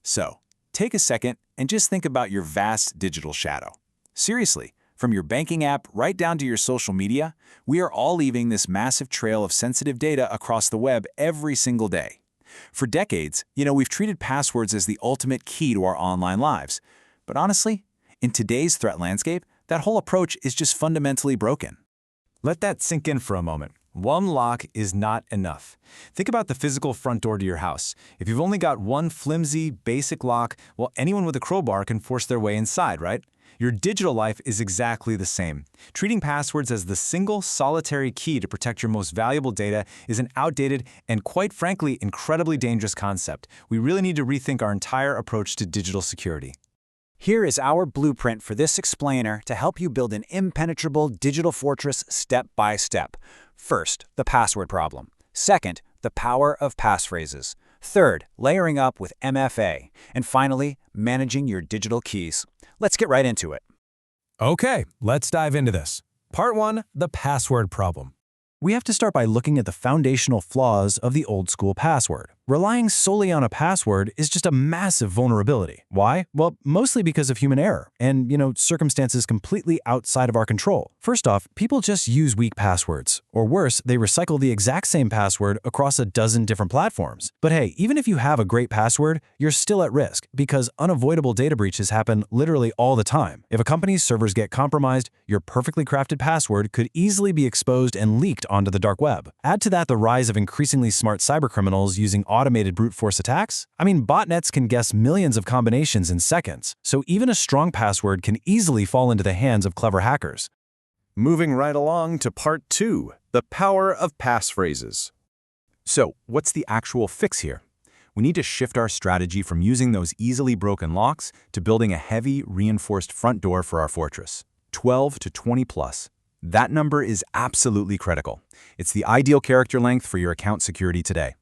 So, take a second and just think about your vast digital shadow. Seriously, from your banking app right down to your social media, we are all leaving this massive trail of sensitive data across the web every single day. For decades, we've treated passwords as the ultimate key to our online lives. But honestly, in today's threat landscape, that whole approach is just fundamentally broken. Let that sink in for a moment. One lock is not enough. Think about the physical front door to your house. If you've only got one flimsy, basic lock, well, anyone with a crowbar can force their way inside, right? Your digital life is exactly the same. Treating passwords as the single, solitary key to protect your most valuable data is an outdated and, quite frankly, incredibly dangerous concept. We really need to rethink our entire approach to digital security. Here is our blueprint for this explainer to help you build an impenetrable digital fortress step by step. First, the password problem. Second, the power of passphrases. Third, layering up with MFA. And finally, managing your digital keys. Let's get right into it. Okay, let's dive into this. Part 1, the password problem. We have to start by looking at the foundational flaws of the old-school password. Relying solely on a password is just a massive vulnerability. Why? Well, mostly because of human error and, circumstances completely outside of our control. First off, people just use weak passwords. Or worse, they recycle the exact same password across a dozen different platforms. But hey, even if you have a great password, you're still at risk because unavoidable data breaches happen literally all the time. If a company's servers get compromised, your perfectly crafted password could easily be exposed and leaked onto the dark web. Add to that the rise of increasingly smart cybercriminals using automated brute force attacks. Botnets can guess millions of combinations in seconds, so even a strong password can easily fall into the hands of clever hackers. Moving right along to part 2, the power of passphrases. So, what's the actual fix here? We need to shift our strategy from using those easily broken locks to building a heavy, reinforced front door for our fortress. 12 to 20 plus. That number is absolutely critical. It's the ideal character length for your account security today.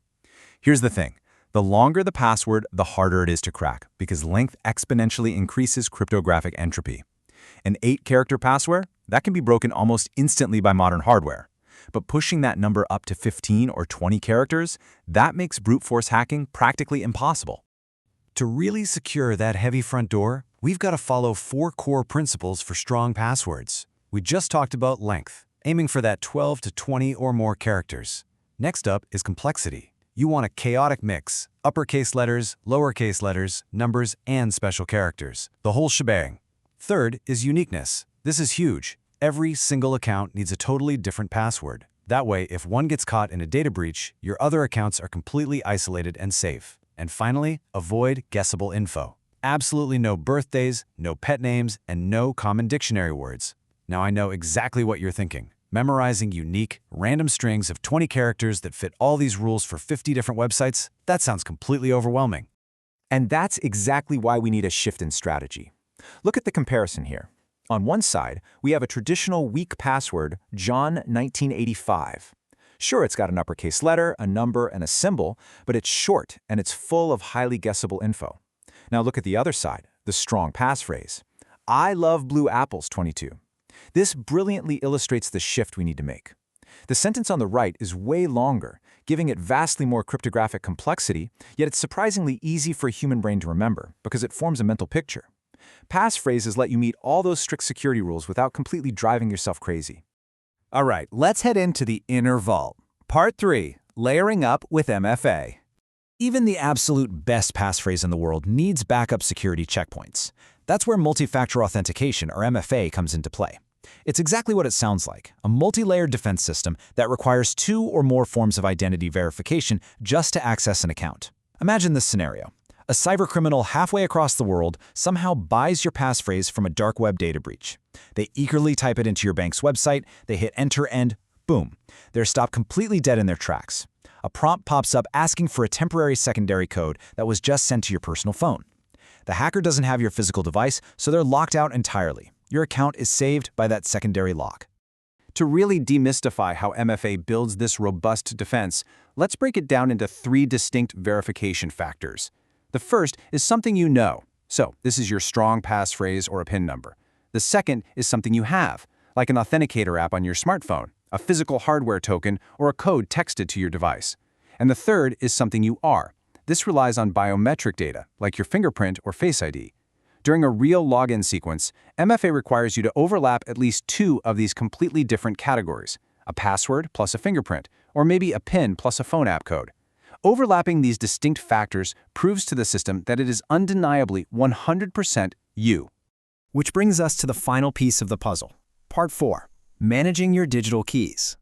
Here's the thing. The longer the password, the harder it is to crack, because length exponentially increases cryptographic entropy. An 8-character password, that can be broken almost instantly by modern hardware. But pushing that number up to 15 or 20 characters, that makes brute force hacking practically impossible. To really secure that heavy front door, we've got to follow 4 core principles for strong passwords. We just talked about length, aiming for that 12 to 20 or more characters. Next up is complexity. You want a chaotic mix, uppercase letters, lowercase letters, numbers, and special characters, the whole shebang. Third is uniqueness. This is huge. Every single account needs a totally different password. That way, if one gets caught in a data breach, your other accounts are completely isolated and safe. And finally, avoid guessable info. Absolutely no birthdays, no pet names, and no common dictionary words. Now I know exactly what you're thinking. Memorizing unique, random strings of 20 characters that fit all these rules for 50 different websites? That sounds completely overwhelming. And that's exactly why we need a shift in strategy. Look at the comparison here. On one side, we have a traditional weak password, John 1985. Sure, it's got an uppercase letter, a number, and a symbol, but it's short and it's full of highly guessable info. Now look at the other side, the strong passphrase. I love blue apples 22. This brilliantly illustrates the shift we need to make. The sentence on the right is way longer, giving it vastly more cryptographic complexity, yet it's surprisingly easy for a human brain to remember because it forms a mental picture. Passphrases let you meet all those strict security rules without completely driving yourself crazy. All right, let's head into the inner vault. Part 3, layering up with MFA. Even the absolute best passphrase in the world needs backup security checkpoints. That's where Multi-Factor Authentication, or MFA, comes into play. It's exactly what it sounds like, a multi-layered defense system that requires 2 or more forms of identity verification just to access an account. Imagine this scenario. A cybercriminal halfway across the world somehow buys your passphrase from a dark web data breach. They eagerly type it into your bank's website, they hit enter and boom, they're stopped completely dead in their tracks. A prompt pops up asking for a temporary secondary code that was just sent to your personal phone. The hacker doesn't have your physical device, so they're locked out entirely. Your account is saved by that secondary lock. To really demystify how MFA builds this robust defense, let's break it down into 3 distinct verification factors. The first is something you know. So, this is your strong passphrase or a PIN number. The second is something you have, like an authenticator app on your smartphone, a physical hardware token, or a code texted to your device. And the third is something you are. this relies on biometric data, like your fingerprint or Face ID. During a real login sequence, MFA requires you to overlap at least two of these completely different categories, a password plus a fingerprint, or maybe a PIN plus a phone app code. Overlapping these distinct factors proves to the system that it is undeniably 100% you. Which brings us to the final piece of the puzzle. Part 4. Managing your digital keys.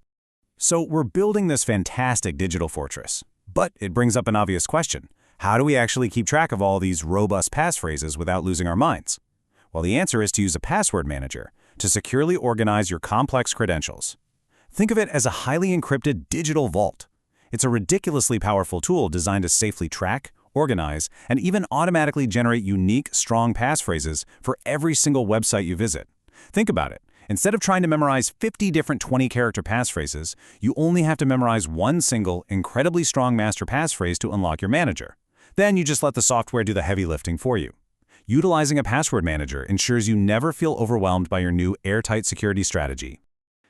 So we're building this fantastic digital fortress. But it brings up an obvious question. How do we actually keep track of all these robust passphrases without losing our minds? Well, the answer is to use a password manager to securely organize your complex credentials. Think of it as a highly encrypted digital vault. It's a ridiculously powerful tool designed to safely track, organize, and even automatically generate unique, strong passphrases for every single website you visit. Think about it. Instead of trying to memorize 50 different 20-character passphrases, you only have to memorize one single, incredibly strong master passphrase to unlock your manager. Then you just let the software do the heavy lifting for you. Utilizing a password manager ensures you never feel overwhelmed by your new airtight security strategy.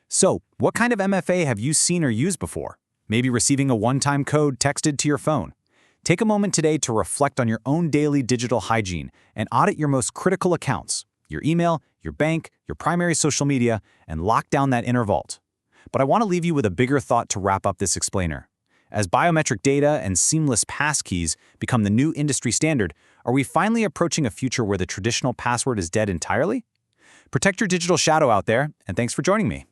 So, what kind of MFA have you seen or used before? Maybe receiving a one-time code texted to your phone. Take a moment today to reflect on your own daily digital hygiene and audit your most critical accounts, your email, your bank, your primary social media, and lock down that inner vault. But I want to leave you with a bigger thought to wrap up this explainer. As biometric data and seamless passkeys become the new industry standard, are we finally approaching a future where the traditional password is dead entirely? Protect your digital shadow out there, and thanks for joining me.